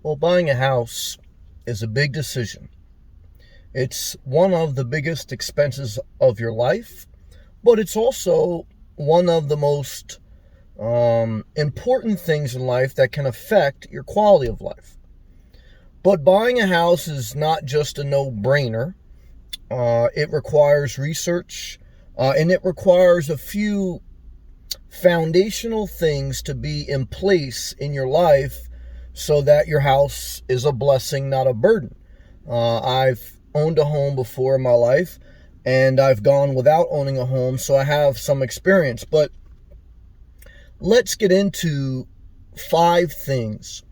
Well, buying a house is a big decision. It's one of the biggest expenses of your life, but it's also one of the most important things in life that can affect your quality of life. But buying a house is not just a no-brainer. It requires research, and it requires a few foundational things to be in place in your life so that your house is a blessing, not a burden. I've owned a home before in my life, and I've gone without owning a home, so I have some experience. But let's get into 5 things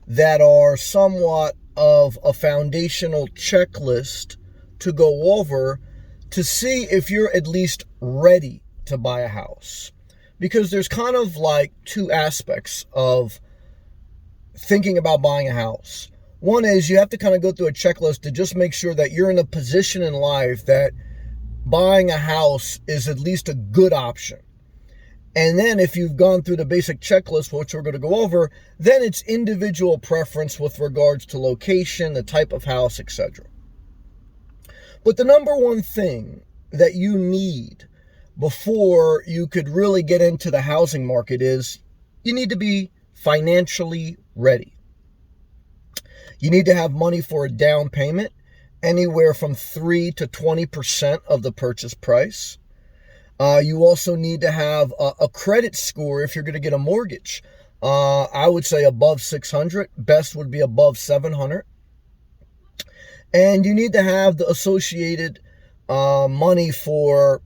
that are somewhat of a foundational checklist to go over to see if you're at least ready to buy a house. Because there's kind of like 2 aspects of thinking about buying a house. One is you have to kind of go through a checklist to just make sure that you're in a position in life that buying a house is at least a good option. And then if you've gone through the basic checklist, which we're going to go over, then it's individual preference with regards to location, the type of house, etc. But the number one thing that you need before you could really get into the housing market is you need to be financially ready. You need to have money for a down payment, anywhere from 3 to 20% of the purchase price. You also need to have a credit score if you're going to get a mortgage. I would say above 600, best would be above 700. And you need to have the associated money for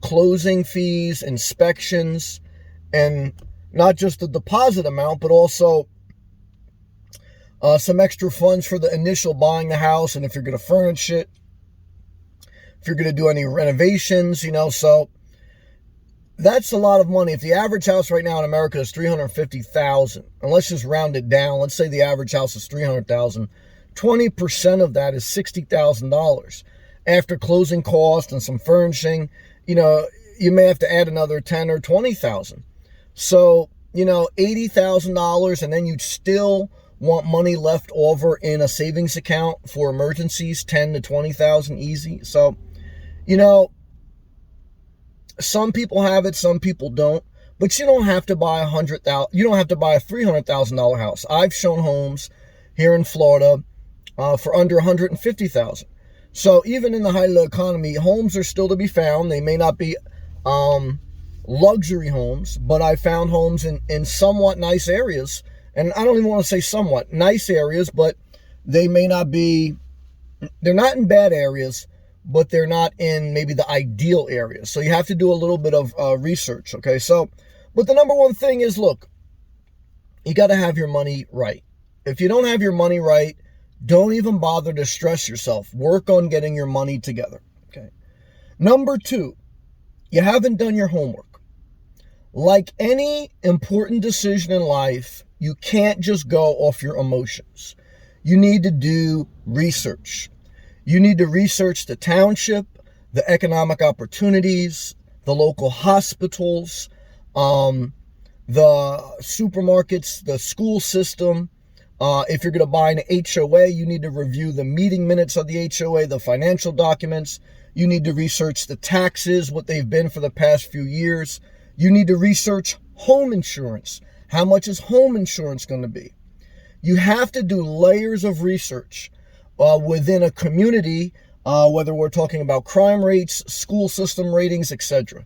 closing fees, inspections, and not just the deposit amount, but also some extra funds for the initial buying the house, and if you're going to furnish it, if you're going to do any renovations, so that's a lot of money. If the average house right now in America is $350,000, and let's just round it down, let's say the average house is $300,000, 20% of that is $60,000. After closing costs and some furnishing, you may have to add another $10,000 or $20,000. So, $80,000, and then you'd still want money left over in a savings account for emergencies, $10,000 to $20,000 easy. So, some people have it, some people don't. But you don't have to buy you don't have to buy a $300,000 house. I've shown homes here in Florida for under $150,000. So even in the height of the economy, homes are still to be found. They may not be luxury homes, but I found homes in somewhat nice areas. And I don't even want to say somewhat nice areas, but they may not be, they're not in bad areas, but they're not in maybe the ideal areas. So you have to do a little bit of research, okay? So, but the number one thing is, look, you got to have your money right. If you don't have your money right, don't even bother to stress yourself. Work on getting your money together, okay? Number 2, you haven't done your homework. Like any important decision in life, you can't just go off your emotions. You need to do research. You need to research the township, the economic opportunities, the local hospitals, the supermarkets, the school system. If you're going to buy an HOA, you need to review the meeting minutes of the HOA, the financial documents. You need to research the taxes, what they've been for the past few years. You need to research home insurance. How much is home insurance going to be? You have to do layers of research within a community, whether we're talking about crime rates, school system ratings, etc.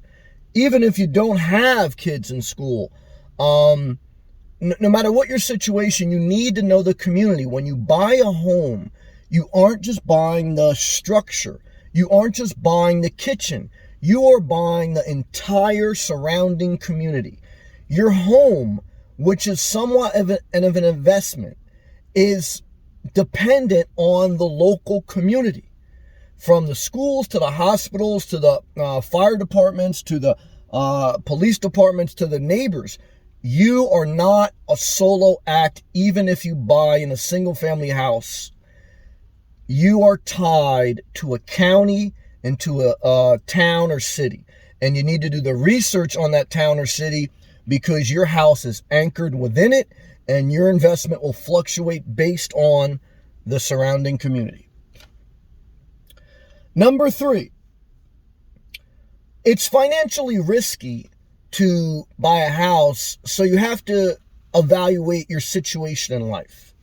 Even if you don't have kids in school, no matter what your situation, you need to know the community. When you buy a home, you aren't just buying the structure. You aren't just buying the kitchen. You are buying the entire surrounding community. Your home, which is somewhat of an investment, is dependent on the local community. From the schools to the hospitals to the fire departments to the police departments to the neighbors. You are not a solo act, even if you buy in a single family house. You are tied to a county and to a town or city. And you need to do the research on that town or city because your house is anchored within it and your investment will fluctuate based on the surrounding community. Number 3, it's financially risky to buy a house, so you have to evaluate your situation in life.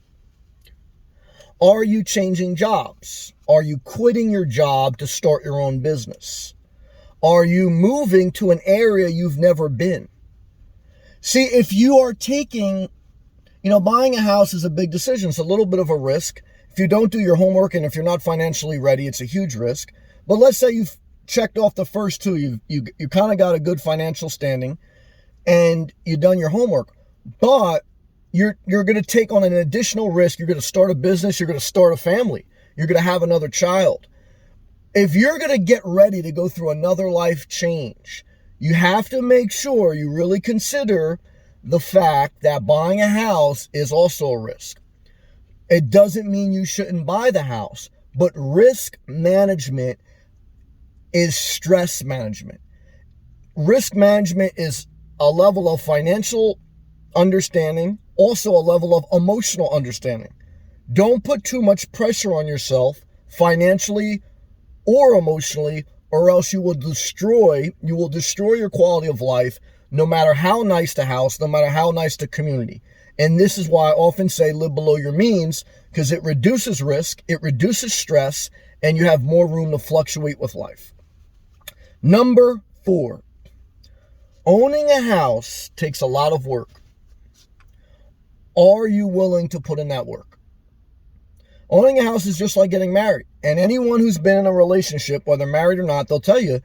Are you changing jobs? Are you quitting your job to start your own business? Are you moving to an area you've never been? See, if you are taking, buying a house is a big decision. It's a little bit of a risk. If you don't do your homework and if you're not financially ready, it's a huge risk. But let's say you've checked off the first two. You kind of got a good financial standing and you've done your homework. But you're going to take on an additional risk. You're going to start a business. You're going to start a family. You're going to have another child. If you're going to get ready to go through another life change, you have to make sure you really consider the fact that buying a house is also a risk. It doesn't mean you shouldn't buy the house, but risk management is stress management. Risk management is a level of financial understanding, also a level of emotional understanding. Don't put too much pressure on yourself financially or emotionally, or else you will destroy your quality of life, no matter how nice the house, no matter how nice the community. And this is why I often say live below your means, because it reduces risk, it reduces stress, and you have more room to fluctuate with life. Number 4, owning a house takes a lot of work. Are you willing to put in that work? Owning a house is just like getting married. And anyone who's been in a relationship, whether married or not, they'll tell you,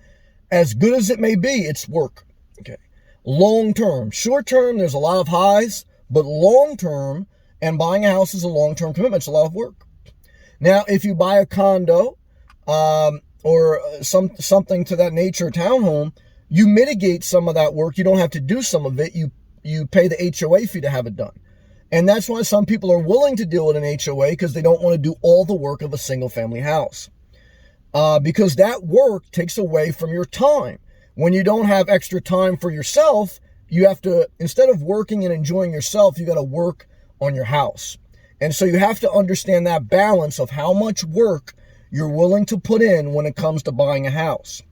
as good as it may be, it's work. Okay. Long term. Short term, there's a lot of highs, but long term, and buying a house is a long-term commitment. It's a lot of work. Now, if you buy a condo or something to that nature, a townhome, you mitigate some of that work. You don't have to do some of it. You pay the HOA fee to have it done. And that's why some people are willing to deal with an HOA, because they don't want to do all the work of a single family house. Because that work takes away from your time. When you don't have extra time for yourself, you have to, instead of working and enjoying yourself, you got to work on your house. And so you have to understand that balance of how much work you're willing to put in when it comes to buying a house.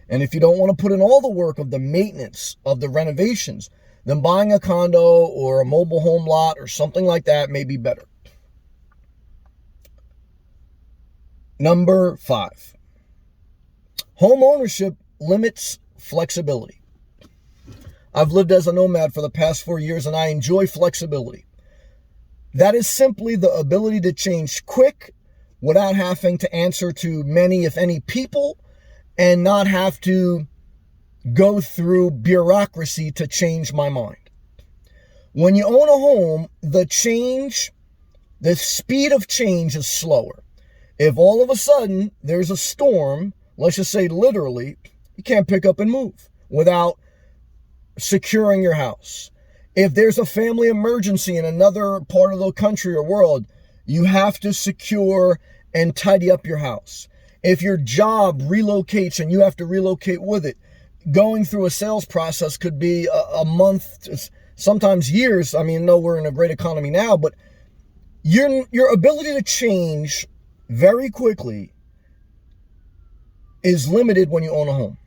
And if you don't want to put in all the work of the maintenance, of the renovations, then buying a condo or a mobile home lot or something like that may be better. Number 5, home ownership limits flexibility. I've lived as a nomad for the past 4 years and I enjoy flexibility. That is simply the ability to change quick without having to answer to many, if any, people, and not have to go through bureaucracy to change my mind. When you own a home, the speed of change is slower. If all of a sudden there's a storm, let's just say literally, you can't pick up and move without securing your house. If there's a family emergency in another part of the country or world, you have to secure and tidy up your house. If your job relocates and you have to relocate with it, going through a sales process could be a month, sometimes years. I mean, no, we're in a great economy now, but your ability to change very quickly is limited when you own a home,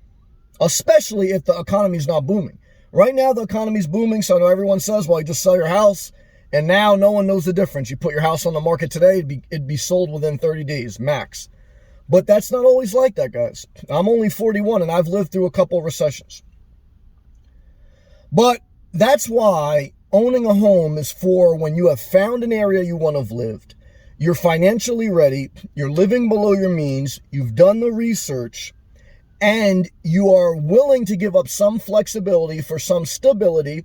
especially if the economy is not booming. Right now, the economy is booming, so I know everyone says, well, you just sell your house, and now no one knows the difference. You put your house on the market today, it'd be sold within 30 days, max. But that's not always like that, guys. I'm only 41, and I've lived through a couple of recessions. But that's why owning a home is for when you have found an area you want to have lived, you're financially ready, you're living below your means, you've done the research, and you are willing to give up some flexibility for some stability,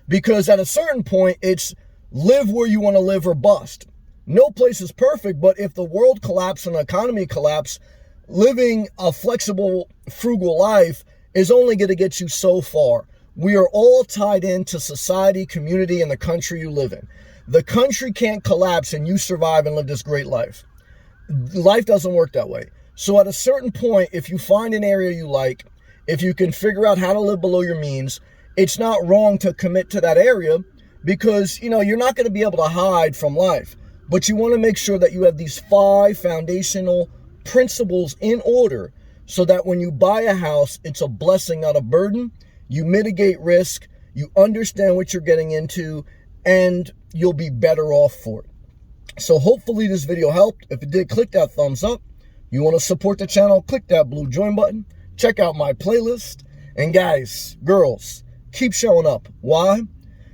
because at a certain point, it's live where you want to live or bust. No place is perfect, but if the world collapsed and the economy collapsed, living a flexible, frugal life is only going to get you so far. We are all tied into society, community, and the country you live in. The country can't collapse and you survive and live this great life. Life doesn't work that way. So at a certain point, if you find an area you like, if you can figure out how to live below your means, it's not wrong to commit to that area because, you're not going to be able to hide from life. But you want to make sure that you have these 5 foundational principles in order so that when you buy a house, it's a blessing, not a burden. You mitigate risk, you understand what you're getting into, and you'll be better off for it. So hopefully this video helped. If it did, click that thumbs up. You want to support the channel, click that blue join button. Check out my playlist. And guys, girls, keep showing up. Why?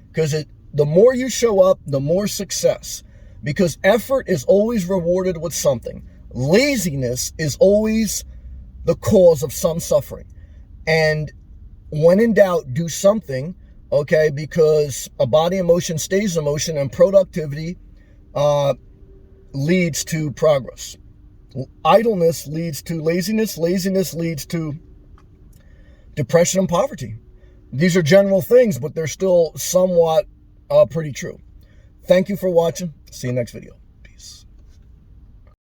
Because the more you show up, the more success. Because effort is always rewarded with something. Laziness is always the cause of some suffering. And when in doubt, do something, okay? Because a body in motion stays in motion, and productivity leads to progress. Idleness leads to laziness. Laziness leads to depression and poverty. These are general things, but they're still somewhat pretty true. Thank you for watching. See you next video.